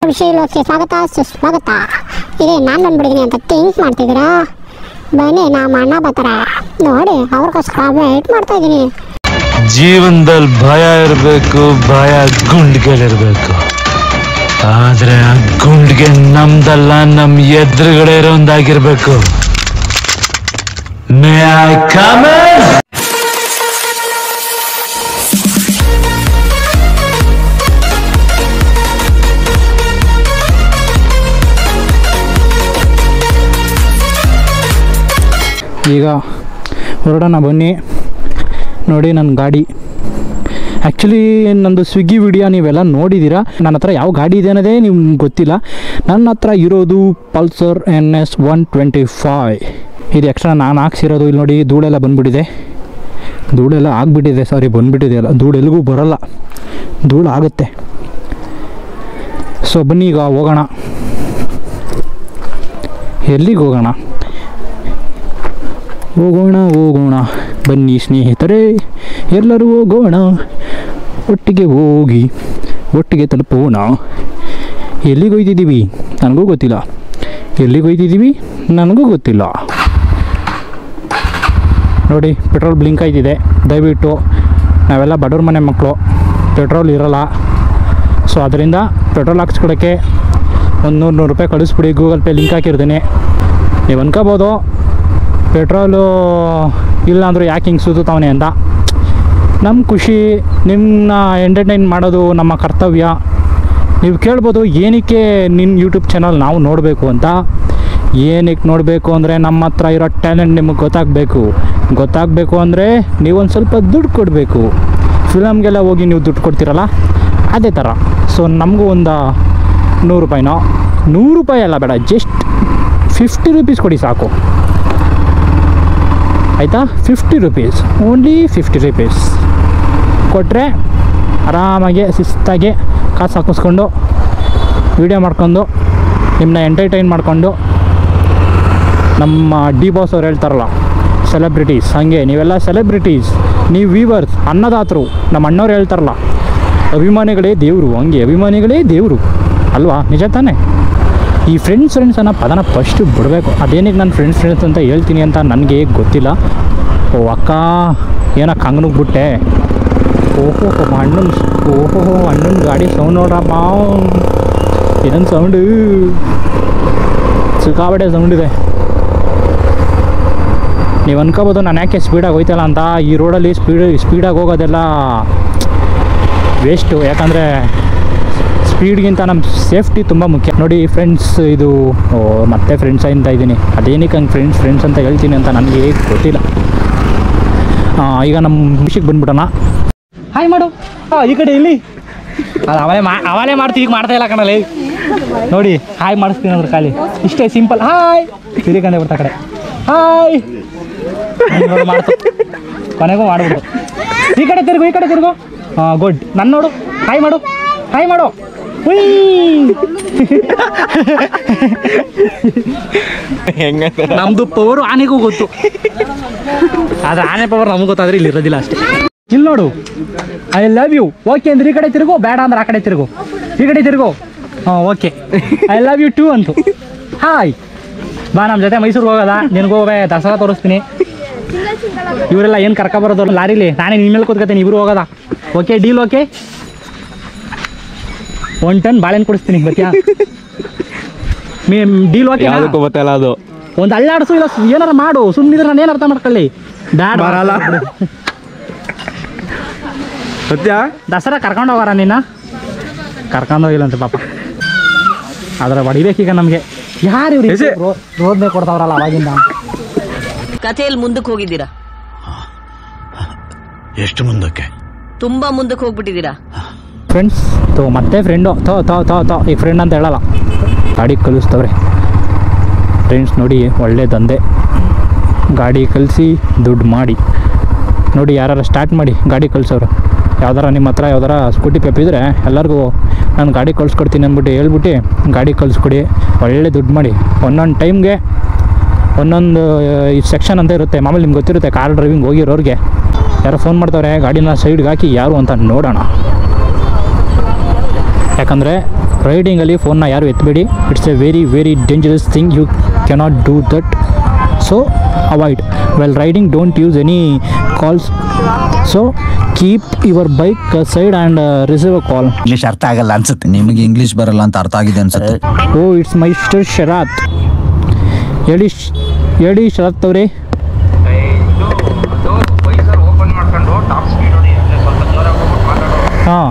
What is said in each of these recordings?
ವಿಷಯ ಲೋಕಕ್ಕೆ ಸ್ವಾಗತ ಸುಸ್ವಾಗತ. ಇದೇ ನಾನು ಬಂದ್ಬಿಟ್ಟಿದ್ದೀನಿ ಅಂತ ಥಿಂಕ್ ಮಾಡ್ತಿದ್ದೀರಾ? ಬನ್ನಿ, ನಮ್ಮ ಅಣ್ಣ ಬರ್ತಾರೆ ನೋಡಿ, ಅವ್ರಿಗೋಸ್ಕರ ವೇಟ್ ಮಾಡ್ತಾ ಇದ್ದೀನಿ. ಜೀವನದಲ್ಲಿ ಭಯ ಇರಬೇಕು, ಭಯ ಗುಂಡ್ಗಳಿರ್ಬೇಕು. ಆದ್ರೆ ಆ ಗುಂಡ್ಗೆ ನಮ್ದಲ್ಲ, ನಮ್ ಎದುರುಗಡೆ ಇರೋಂದಾಗಿರ್ಬೇಕು. May I come in? ಈಗ ಹೊರಡೋಣ ಬನ್ನಿ. ನೋಡಿ ನನ್ನ ಗಾಡಿ. ಆ್ಯಕ್ಚುಲಿ ನಂದು ಸ್ವಿಗ್ಗಿ ವಿಡಿಯೋ ನೀವೆಲ್ಲ ನೋಡಿದ್ದೀರಾ. ನನ್ನ ಹತ್ರ ಯಾವ ಗಾಡಿ ಇದೆ ಅನ್ನೋದೇ ನಿಮ್ಗೆ ಗೊತ್ತಿಲ್ಲ. ನನ್ನ ಹತ್ರ ಇರೋದು ಪಲ್ಸರ್ NS 125. ಇದು ಎಕ್ಸ್ಟ್ರಾ ನಾನು ಹಾಕ್ಸಿರೋದು. ಇಲ್ಲಿ ನೋಡಿ, ಧೂಳೆಲ್ಲ ಬಂದುಬಿಟ್ಟಿದೆ. ಧೂಳೆಲ್ಲ ಆಗಿಬಿಟ್ಟಿದೆ, ಸಾರಿ ಬಂದುಬಿಟ್ಟಿದೆ ಅಲ್ಲ, ಧೂಳು ಎಲ್ಲಿಗೂ ಬರೋಲ್ಲ, ಧೂಳು ಆಗುತ್ತೆ. ಸೊ ಬನ್ನಿ ಈಗ ಹೋಗೋಣ. ಎಲ್ಲಿಗೆ ಹೋಗೋಣ? ಹೋಗೋಣ ಬನ್ನಿ ಸ್ನೇಹಿತರೆ, ಎಲ್ಲರೂ ಹೋಗೋಣ. ಒಟ್ಟಿಗೆ ಹೋಗಿ ಒಟ್ಟಿಗೆ ತಲುಪೋಣ. ಎಲ್ಲಿಗೆ ಹೋಯ್ತಿದ್ದೀವಿ ನನಗೂ ಗೊತ್ತಿಲ್ಲ. ನೋಡಿ, ಪೆಟ್ರೋಲ್ ಬ್ಲಿಂಕ್ ಆಯ್ತಿದೆ. ದಯವಿಟ್ಟು ನಾವೆಲ್ಲ ಬಡವ್ರ ಮನೆ ಮಕ್ಕಳು, ಪೆಟ್ರೋಲ್ ಇರೋಲ್ಲ. ಸೊ ಅದರಿಂದ ಪೆಟ್ರೋಲ್ ಹಾಕ್ಸ್ಕೊಡೋಕ್ಕೆ ಒಂದು 100 ರೂಪಾಯಿ ಕಳಿಸ್ಬಿಡಿ. ಗೂಗಲ್ ಪೇ ಲಿಂಕ್ ಹಾಕಿರ್ತೀನಿ. ನೀವು ಅನ್ಕೋಬೋದು ಪೆಟ್ರೋಲು ಇಲ್ಲ ಅಂದರೂ ಯಾಕೆ ಹಿಂಗೆ ಸುತ್ತವನೆ ಅಂತ. ನಮ್ಮ ಖುಷಿ, ನಿಮ್ಮನ್ನ ಎಂಟರ್ಟೈನ್ ಮಾಡೋದು ನಮ್ಮ ಕರ್ತವ್ಯ. ನೀವು ಕೇಳ್ಬೋದು ಏನಕ್ಕೆ ನಿನ್ನ ಯೂಟ್ಯೂಬ್ ಚಾನಲ್ ನಾವು ನೋಡಬೇಕು ಅಂತ. ಏನಕ್ಕೆ ನೋಡಬೇಕು ಅಂದರೆ, ನಮ್ಮ ಹತ್ರ ಇರೋ ಟ್ಯಾಲೆಂಟ್ ನಿಮಗೆ ಗೊತ್ತಾಗಬೇಕು ಅಂದರೆ ನೀವೊಂದು ಸ್ವಲ್ಪ ದುಡ್ಡು ಕೊಡಬೇಕು. ಫಿಲಮ್ಗೆಲ್ಲ ಹೋಗಿ ನೀವು ದುಡ್ಡು ಕೊಡ್ತೀರಲ್ಲ, ಅದೇ ಥರ. ಸೊ ನಮಗೂ ಒಂದು 100 ರೂಪಾಯಿನೋ, 100 ರೂಪಾಯಿ ಅಲ್ಲ ಬೇಡ, ಜಸ್ಟ್ 50 ರೂಪೀಸ್ ಕೊಡಿ ಸಾಕು, ಆಯಿತಾ? 50 ರೂಪೀಸ್, ಓನ್ಲಿ 50 ರೂಪೀಸ್ ಕೊಟ್ಟರೆ ಆರಾಮಾಗಿ ಶಿಸ್ತಾಗಿ ಕಾಸು ಹಾಕಿಸ್ಕೊಂಡು ವೀಡಿಯೋ ಮಾಡ್ಕೊಂಡು ನಿಮ್ಮನ್ನ ಎಂಟರ್ಟೈನ್ ಮಾಡಿಕೊಂಡು, ನಮ್ಮ ಡಿ ಬಾಸ್ ಅವ್ರು ಹೇಳ್ತಾರಲ್ಲ ಸೆಲೆಬ್ರಿಟೀಸ್, ಹಾಗೆ ನೀವೆಲ್ಲ ಸೆಲೆಬ್ರಿಟೀಸ್, ನೀವು ವೀವರ್ಸ್, ಅನ್ನದಾತರು. ನಮ್ಮ ಅಣ್ಣವ್ರು ಹೇಳ್ತಾರಲ್ಲ ಅಭಿಮಾನಿಗಳೇ ದೇವರು, ಹಂಗೆ ಅಭಿಮಾನಿಗಳೇ ದೇವರು ಅಲ್ವಾ? ನಿಜ ತಾನೇ? ಈ ಫ್ರೆಂಡ್ಸ್ ಅನ್ನೋ ಪದನ ಫಸ್ಟು ಬಿಡಬೇಕು. ಅದೇನಿಗೆ ನಾನು ಫ್ರೆಂಡ್ಸ್ ಅಂತ ಹೇಳ್ತೀನಿ ಅಂತ ನನಗೆ ಗೊತ್ತಿಲ್ಲ. ಓ ಅಕ್ಕ, ಏನಕ್ಕೆ ಹಂಗೆ ಬಿಟ್ಟೆ? ಅಣ್ಣನ ಗಾಡಿ ಸೌಂಡ್ ನೋಡ್ರಪ್ಪ, ಏನೊಂದು ಸೌಂಡು, ಸಿಕ್ಕಾಬಟ್ಟೆ ಸೌಂಡ್ ಇದೆ. ನೀವು ಅನ್ಕೋಬೋದು ನಾನು ಯಾಕೆ ಸ್ಪೀಡಾಗಿ ಹೋಯ್ತಲ್ಲ ಅಂತ. ಈ ರೋಡಲ್ಲಿ ಸ್ಪೀಡಾಗಿ ಹೋಗೋದೆಲ್ಲ ವೇಸ್ಟು. ಯಾಕಂದರೆ ಸ್ಪೀಡ್ಗಿಂತ ನಮ್ಮ ಸೇಫ್ಟಿ ತುಂಬ ಮುಖ್ಯ. ನೋಡಿ ಫ್ರೆಂಡ್ಸ್, ಇದು ಮತ್ತೆ ಫ್ರೆಂಡ್ಸ್ ಅಂತ ಇದ್ದೀನಿ. ಅದೇನಕ್ಕೆ ಹಂಗೆ ಫ್ರೆಂಡ್ಸ್ ಅಂತ ಹೇಳ್ತೀನಿ ಅಂತ ನನಗೆ ಗೊತ್ತಿಲ್ಲ. ಈಗ ನಮ್ಮ ವಿಷಯಕ್ಕೆ ಬಂದ್ಬಿಡೋಣ. ಹಾಯ್ ಮಾಡು. ಈ ಕಡೆ ಇಲ್ಲಿ ಅದು ಅವಲೇ ಮಾಡ್ತೀವಿ, ಈಗ ಮಾಡ್ತಾ ಇಲ್ಲ ಕಣಲ್ಲಿ. ನೋಡಿ ಹಾಯ್ ಮಾಡಿಸ್ತೀನಿ ಅಂದ್ರೆ ಖಾಲಿ ಇಷ್ಟೇ ಸಿಂಪಲ್. ಹಾಯ್ ತಿರಿಕಂಡೆ ಬಿಡ್ತಾ ಕಡೆ ಹಾಯ್ ಮಾಡ್ತು, ಕೊನೆಗೂ ಮಾಡ್ಬಿಡ್ತು. ಈ ಕಡೆ ತಿರುಗು. ಗುಡ್. ನನ್ನ ನೋಡು, ಹಾಯ್ ಮಾಡು. ನಮ್ದು ಪವರ್ ಆನೆಗೂ ಗೊತ್ತು, ಆದ್ರೆ ಆನೆ ಪವರ್ ನಮಗೂ ಗೊತ್ತಾದ್ರೆ ಇಲ್ಲಿ ಇರೋದಿಲ್ಲ ಅಷ್ಟೇ. ಇಲ್ಲಿ ನೋಡು, ಐ ಲವ್ ಯು. ಓಕೆ ಅಂದ್ರೆ ಈ ಕಡೆ ತಿರುಗು, ಬೇಡ ಅಂದ್ರೆ ಆ ಕಡೆ ತಿರುಗು. ಈ ಕಡೆ ತಿರುಗು. Okay, I love you too ಅಂತು. ಹಾಯ್ ಬಾ, ನಮ್ಮ ಜೊತೆ ಮೈಸೂರಿಗೆ ಹೋಗೋದ? ನಿನಗೂ ದಸರಾ ತೋರಿಸ್ತೀನಿ. ಇವರೆಲ್ಲ ಏನು ಕರ್ಕೊಬರೋದು ಲಾರಿಲಿ, ನಾನೇ ನಿಮ್ಮ ಮೇಲೆ ಕೂತ್ಕೊತೀನಿ, ಇಬ್ರು ಹೋಗೋದ? Okay, deal. ಓಕೆ, 1 ಟನ್ ಬಾಳೆಹಣ್ಣು ಕೊಡಿಸ್ತೀನಿ, ಬತ್ತೀಯಾ? ಡೀಲ್. ಓಕೆ, ಗೊತ್ತಲ್ಲ ಅದು. ಒಂದು ಅಳ್ಳಾಡಿಸು, ಇಲ್ಲ ಏನಾರ ಮಾಡು. ಸುಮ್ಮನಿದ್ರೆ ನಾನು ಏನು ಅರ್ಥ ಮಾಡ್ಕೊಳ್ಳಿ. ಬ್ಯಾಡ ಬರಲ್ಲ. ದಸರಾ ಕರ್ಕೊಂಡು ಹೋಗಾರ? ನಿನ್ನ ಕರ್ಕೊಂಡೋಗಿಲ್ಲಂತೆ ಪಾಪ. ಅದರ ಹೊಡಿಬೇಕೀಗ ನಮಗೆ. ಯಾರು ಇವ್ರು ರೋದ್ನೆ ಕೊಡ್ತಾವ್ರಲ್ಲ ಅವಾಗಿಂದ. ಕಥೆಯಲ್ಲಿ ಮುಂದಕ್ಕೆ ಹೋಗಿದ್ದೀರಾ? ಎಷ್ಟು ಮುಂದಕ್ಕೆ? ತುಂಬಾ ಮುಂದಕ್ಕೆ ಹೋಗ್ಬಿಟ್ಟಿದ್ದೀರಾ ಫ್ರೆಂಡ್ಸ್. ಮತ್ತೆ ಫ್ರೆಂಡು ಈ ಫ್ರೆಂಡ್ ಅಂತ ಹೇಳಲ್ಲ, ಗಾಡಿ ಕಲಿಸ್ತವ್ರೆ ಫ್ರೆಂಡ್ಸ್. ನೋಡಿ ಒಳ್ಳೆ ದಂಧೆ, ಗಾಡಿ ಕಲಿಸಿ ದುಡ್ಡು ಮಾಡಿ. ನೋಡಿ ಯಾರು ಸ್ಟಾರ್ಟ್ ಮಾಡಿ ಗಾಡಿ ಕಲಿಸೋರು. ಯಾವ್ದಾರ ನಿಮ್ಮ ಹತ್ರ ಯಾವ್ದಾರ ಸ್ಕೂಟಿ ಪೆಪ್ ಇದ್ದರೆ ಎಲ್ಲರಿಗೂ ನಾನು ಗಾಡಿ ಕಳಿಸ್ಕೊಡ್ತೀನಿ ಅಂದ್ಬಿಟ್ಟು ಹೇಳ್ಬಿಟ್ಟು ಗಾಡಿ ಕಳಿಸ್ಕೊಡಿ, ಒಳ್ಳೆ ದುಡ್ಡು ಮಾಡಿ. ಒಂದೊಂದು ಟೈಮ್ಗೆ ಒಂದೊಂದು ಸೆಕ್ಷನ್ ಅಂತ ಇರುತ್ತೆ. ಮಾಮೂಲಿ ನಿಮ್ಗೆ ಗೊತ್ತಿರುತ್ತೆ, ಕಾರ್ ಡ್ರೈವಿಂಗ್ ಹೋಗಿರೋರಿಗೆ ಯಾರೋ ಫೋನ್ ಮಾಡ್ತಾವ್ರೆ, ಗಾಡಿನ ಸೈಡ್ಗೆ ಹಾಕಿ ಯಾರು ಅಂತ ನೋಡೋಣ. ಯಾಕಂದರೆ ರೈಡಿಂಗಲ್ಲಿ ಫೋನ್ನ ಯಾರು ಎತ್ತಬೇಡಿ. It's a very very dangerous thing. You cannot do that. So avoid. While riding don't use any calls. So keep your bike side and receive a call. English ಅರ್ಥ ಆಗಲ್ಲ ಅನ್ಸುತ್ತೆ. ನಿಮಗೆ ಇಂಗ್ಲಿಷ್ ಬರಲ್ಲ ಅಂತ ಅರ್ಥ ಆಗಿದೆ ಅನ್ಸುತ್ತೆ. ಓ ಇಟ್ಸ್ ಮಿಸ್ಟರ್ ಶರತ್. ಹೇಳಿ ಶರತ್ ಅವರೇ. ಹಾಂ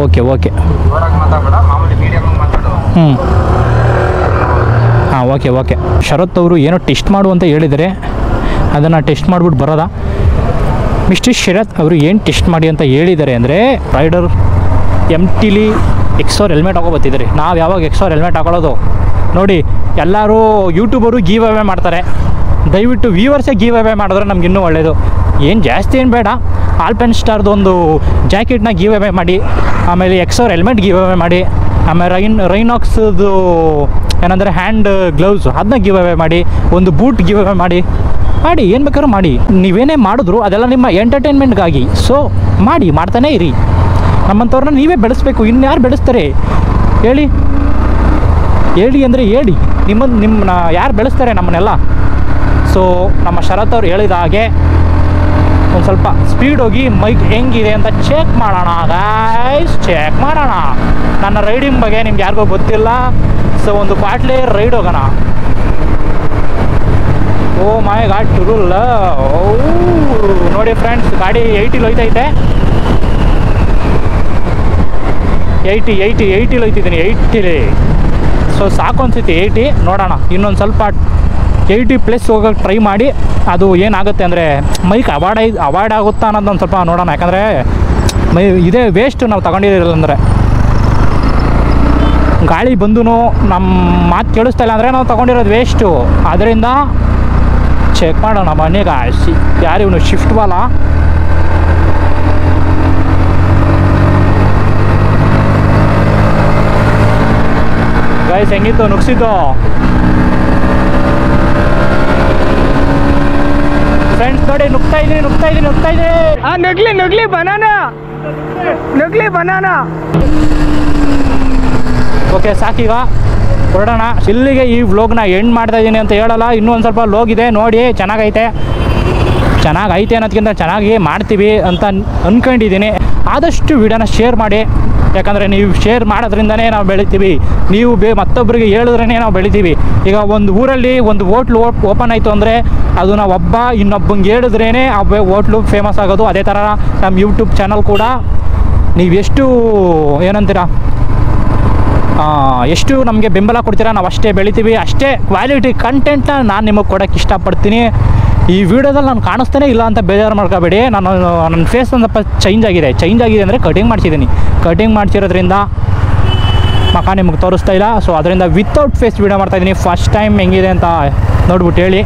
ಓಕೆ ಓಕೆ ಹಾಂ ಓಕೆ ಓಕೆ. ಶರತ್ ಅವರು ಏನೋ ಟೆಸ್ಟ್ ಮಾಡು ಅಂತ ಹೇಳಿದರೆ ಅದನ್ನು ಟೆಸ್ಟ್ ಮಾಡಿಬಿಟ್ಟು ಬರೋದಾ? ಮಿಸ್ಟರ್ ಶರತ್ ಅವರು ಏನು ಟೆಸ್ಟ್ ಮಾಡಿ ಅಂತ ಹೇಳಿದ್ದಾರೆ ಅಂದರೆ ರೈಡರ್ MT-ಲಿ XR ಹೆಲ್ಮೆಟ್ ಹಾಕೋಬತ್ತಿದ್ದಾರೆ. ನಾವು ಯಾವಾಗ XR ಹೆಲ್ಮೆಟ್ ಹಾಕೊಳ್ಳೋದು? ನೋಡಿ ಎಲ್ಲರೂ ಯೂಟ್ಯೂಬರು ಗೀವ್ ಅವೇ ಮಾಡ್ತಾರೆ. ದಯವಿಟ್ಟು ವ್ಯೂವರ್ಸೇ ಗೀವ್ ಅವೇ ಮಾಡಿದ್ರೆ ನಮ್ಗೆ ಇನ್ನೂ ಒಳ್ಳೆಯದು. ಏನು ಜಾಸ್ತಿ ಏನು ಬೇಡ, ಆಲ್ಪೆನ್ ಸ್ಟಾರ್ದು ಒಂದು ಜಾಕೆಟ್ನ ಗೀವ್ ಅವೇ ಮಾಡಿ, ಆಮೇಲೆ XR ಹೆಲ್ಮೆಟ್ ಗೀವ್ ಅವೇ ಮಾಡಿ, ಆಮೇಲೆ ರೈನಾಕ್ಸ್ದು ಏನಂದರೆ ಹ್ಯಾಂಡ್ ಗ್ಲೌಸ್ ಅದನ್ನ ಗಿವ್ ಅವೇ ಮಾಡಿ, ಒಂದು ಬೂಟ್ ಗಿವ್ ಅವೇ ಮಾಡಿ ಏನು ಬೇಕಾದ್ರೂ ಮಾಡಿ. ನೀವೇನೇ ಮಾಡಿದ್ರು ಅದೆಲ್ಲ ನಿಮ್ಮ ಎಂಟರ್ಟೈನ್ಮೆಂಟ್ಗಾಗಿ. ಸೊ ಮಾಡ್ತಾನೇ ಇರಿ. ನಮ್ಮಂಥವ್ರನ್ನ ನೀವೇ ಬೆಳೆಸ್ಬೇಕು. ಇನ್ಯಾರು ಬೆಳೆಸ್ತಾರೆ ಹೇಳಿ ಅಂದರೆ ಹೇಳಿ. ನಿಮ್ಮನ್ನ ಯಾರು ಬೆಳೆಸ್ತಾರೆ ನಮ್ಮನ್ನೆಲ್ಲ? ಸೊ ನಮ್ಮ ಶರತ್ ಅವ್ರು ಹೇಳಿದ ಹಾಗೆ ಒಂದು ಸ್ವಲ್ಪ ಸ್ಪೀಡ್ ಹೋಗಿ ಮೈಕ್ ಹೆಂಗಿದೆ ಅಂತ ಚೆಕ್ ಮಾಡೋಣ ಗೈಸ್, ಚೆಕ್ ಮಾಡೋಣ. ನನ್ನ ರೈಡಿಂಗ್ ಬಗ್ಗೆ ನಿಮ್ಗೆ ಯಾರಿಗೂ ಗೊತ್ತಿಲ್ಲ. ಸೊ ಒಂದು ಬಾಟ್ಲಿ ರೈಡ್ ಹೋಗೋಣ. ಓ ಮೈ ಗಾಡ್ ಟುರುಲ್ಲ. ನೋಡಿ ಫ್ರೆಂಡ್ಸ್, ಗಾಡಿ 80 ಹೋಯ್ತೈತೆ. 80 ಹೋಯ್ತಿದ್ದೀನಿ 80. ಸೊ ಸಾಕು ಅನ್ಸುತ್ತೆ 80. ನೋಡೋಣ ಇನ್ನೊಂದು ಸ್ವಲ್ಪ 80+ ಹೋಗೋಕ್ಕೆ ಟ್ರೈ ಮಾಡಿ. ಅದು ಏನಾಗುತ್ತೆ ಅಂದರೆ ಮೈಕ್ ಅವಾಯ್ಡ್ ಆಗುತ್ತಾ ಅನ್ನೋದೊಂದು ಸ್ವಲ್ಪ ನೋಡೋಣ. ಯಾಕಂದರೆ ಇದೇ ವೇಸ್ಟ್ ನಾವು ತಗೊಂಡಿರಲಿಲ್ಲ ಅಂದರೆ. ಗಾಳಿ ಬಂದು ನಮ್ಮ ಮಾತು ಕೇಳಿಸ್ತಾ ಇಲ್ಲ ಅಂದರೆ ನಾವು ತೊಗೊಂಡಿರೋದು ವೇಸ್ಟು. ಅದರಿಂದ ಚೆಕ್ ಮಾಡೋಣ ಮನೆಗೆ. ಯಾರು ಇವನು ಶಿಫ್ಟ್ ಬಾಲ? ಗೈಸ್ ಹೆಂಗಿತ್ತು ನುಗ್ಸಿದ್ದು ಫ್ರೆಂಡ್ಸ್? ನೋಡಿ ನುಗ್ತಾ ಇದ್ದೀನಿ. ನಗ್ಲಿ ಬನಾನಾ. ಓಕೆ ಸಾಕೀಗ ಹೊರಡೋಣ. ಇಲ್ಲಿಗೆ ಈ ವ್ಲಾಗ್ನ ಎಂಡ್ ಮಾಡ್ತಾ ಇದ್ದೀನಿ ಅಂತ ಹೇಳಲ್ಲ. ಇನ್ನೂ ಒಂದು ಸ್ವಲ್ಪ ವ್ಲಾಗ್ ಇದೆ ನೋಡಿ. ಚೆನ್ನಾಗೈತೆ ಅನ್ನೋದಕ್ಕಿಂತ ಚೆನ್ನಾಗಿ ಮಾಡ್ತೀವಿ ಅಂತ ಅಂದ್ಕೊಂಡಿದ್ದೀನಿ. ಆದಷ್ಟು ವಿಡಿಯೋನ ಶೇರ್ ಮಾಡಿ. ಯಾಕಂದರೆ ನೀವು ಶೇರ್ ಮಾಡೋದ್ರಿಂದನೇ ನಾವು ಬೆಳಿತೀವಿ. ನೀವು ಮತ್ತೊಬ್ಬರಿಗೆ ಹೇಳಿದ್ರೇ ನಾವು ಬೆಳಿತೀವಿ. ಈಗ ಒಂದು ಊರಲ್ಲಿ ಒಂದು ಹೋಟ್ಲು ಓಪನ್ ಆಯಿತು ಅಂದರೆ ಅದು ನಾವು ಇನ್ನೊಬ್ಬಂಗೆ ಹೇಳಿದ್ರೇ ಆ ಹೋಟ್ಲು ಫೇಮಸ್ ಆಗೋದು. ಅದೇ ಥರ ನಮ್ಮ ಯೂಟ್ಯೂಬ್ ಚಾನಲ್ ಕೂಡ ನೀವು ಎಷ್ಟು ನಮಗೆ ಬೆಂಬಲ ಕೊಡ್ತೀರಾ ನಾವು ಅಷ್ಟೇ ಬೆಳಿತೀವಿ. ಅಷ್ಟೇ ಕ್ವಾಲಿಟಿ ಕಂಟೆಂಟ್ನ ನಾನು ನಿಮಗೆ ಕೊಡೋಕ್ಕೆ ಇಷ್ಟಪಡ್ತೀನಿ. ಈ ವಿಡಿಯೋದಲ್ಲಿ ನಾನು ಕಾಣಿಸ್ತಾನೆ ಇಲ್ಲ ಅಂತ ಬೇಜಾರು ಮಾಡ್ಕೋಬೇಡಿ. ನನ್ನ ಫೇಸ್ ಒಂದು ಸ್ವಲ್ಪ ಚೇಂಜ್ ಆಗಿದೆ ಅಂದರೆ ಕಟಿಂಗ್ ಮಾಡಿಸಿರೋದ್ರಿಂದ ಮಖ ನಿಮಗೆ ತೋರಿಸ್ತಾ ಇಲ್ಲ. ಸೊ ಅದರಿಂದ ವಿತೌಟ್ ಫೇಸ್ ವಿಡಿಯೋ ಮಾಡ್ತಾಯಿದ್ದೀನಿ. ಫಸ್ಟ್ ಟೈಮ್ ಹೆಂಗಿದೆ ಅಂತ ನೋಡ್ಬಿಟ್ಟು ಹೇಳಿ.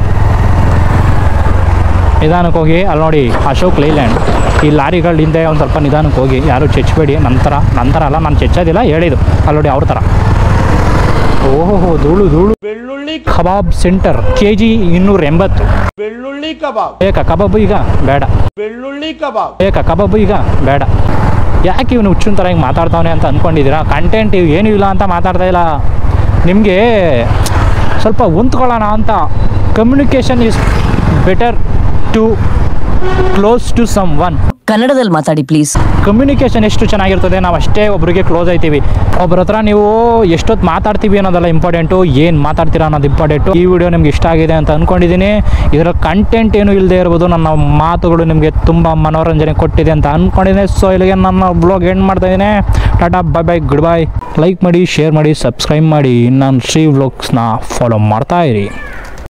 ನಿಧಾನಕ್ಕೆ ಹೋಗಿ ಅಲ್ಲಿ ನೋಡಿ ಅಶೋಕ್ ಲೈಲ್ಯಾಂಡ್. ಈ ಲಾರಿಗಳ ಹಿಂದೆ ಒಂದು ಸ್ವಲ್ಪ ನಿಧಾನಕ್ಕೆ ಹೋಗಿ, ಯಾರು ಚೆಚ್ಚಬೇಡಿ. ನಂತರ ಅಲ್ಲ, ನಾನು ಚೆಚ್ಚೋದಿಲ್ಲ, ಹೇಳಿದ್ದು ಅಲ್ಲಿ ನೋಡಿ ಅವ್ರ ಥರ. ಓಹೋ ಧೂಳು. ಬೆಳ್ಳುಳ್ಳಿ ಕಬಾಬ್ ಸೆಂಟರ್ KG 280. ಬೆಳ್ಳುಳ್ಳಿ ಕಬಾಬ್ ಬೇಕಾ ಕಬಾಬು ಈಗ ಬೇಡ. ಬೆಳ್ಳುಳ್ಳಿ ಕಬಾಬ್ ಬೇಕಾ ಕಬಾಬು ಈಗ ಬೇಡ. ಯಾಕೆ ಇವನು ಹುಚ್ಚಿನ ಥರ ಹಿಂಗೆ ಮಾತಾಡ್ತಾವನೆ ಅಂತ ಅಂದ್ಕೊಂಡಿದ್ದೀರಾ? ಕಂಟೆಂಟ್ ಏನೂ ಇಲ್ಲ ಅಂತ ಮಾತಾಡ್ತಾ ಇಲ್ಲ. ನಿಮಗೆ ಸ್ವಲ್ಪ ಹೊಂದ್ಕೊಳ್ಳೋಣ ಅಂತ. Communication is better to close to someone. ಕನ್ನಡದಲ್ಲಿ ಮಾತಾಡಿ ಪ್ಲೀಸ್. ಕಮ್ಯುನಿಕೇಷನ್ ಎಷ್ಟು ಚೆನ್ನಾಗಿರ್ತದೆ, ನಾವು ಅಷ್ಟೇ ಒಬ್ರಿಗೆ ಕ್ಲೋಸ್ ಆಯ್ತೀವಿ. ಒಬ್ಬರ ಹತ್ರ ನೀವು ಎಷ್ಟೊತ್ತು ಮಾತಾಡ್ತೀವಿ ಅನ್ನೋದೆಲ್ಲ ಇಂಪಾರ್ಟೆಂಟು, ಏನು ಮಾತಾಡ್ತೀರಾ ಅನ್ನೋದು ಇಂಪಾರ್ಟೆಂಟು. ಈ ವಿಡಿಯೋ ನಿಮ್ಗೆ ಇಷ್ಟ ಆಗಿದೆ ಅಂತ ಅಂದ್ಕೊಂಡಿದ್ದೀನಿ. ಇದರ ಕಂಟೆಂಟ್ ಏನೂ ಇಲ್ಲದೆ ಇರ್ಬೋದು, ನನ್ನ ಮಾತುಗಳು ನಿಮಗೆ ತುಂಬ ಮನೋರಂಜನೆ ಕೊಟ್ಟಿದೆ ಅಂತ ಅಂದ್ಕೊಂಡಿದ್ದೀನಿ. ಸೊ ಇಲ್ಲಿಗೆ ನನ್ನ ಬ್ಲಾಗ್ ಎಂಡ್ ಮಾಡ್ತಾಯಿದ್ದೀನಿ. Tata bye good bye. Like ಮಾಡಿ, ಶೇರ್ ಮಾಡಿ, ಸಬ್ಸ್ಕ್ರೈಬ್ ಮಾಡಿ. ನಾನು ಶ್ರೀ ವ್ಲಾಗ್ಸ್ನ ಫಾಲೋ ಮಾಡ್ತಾಯಿರಿ.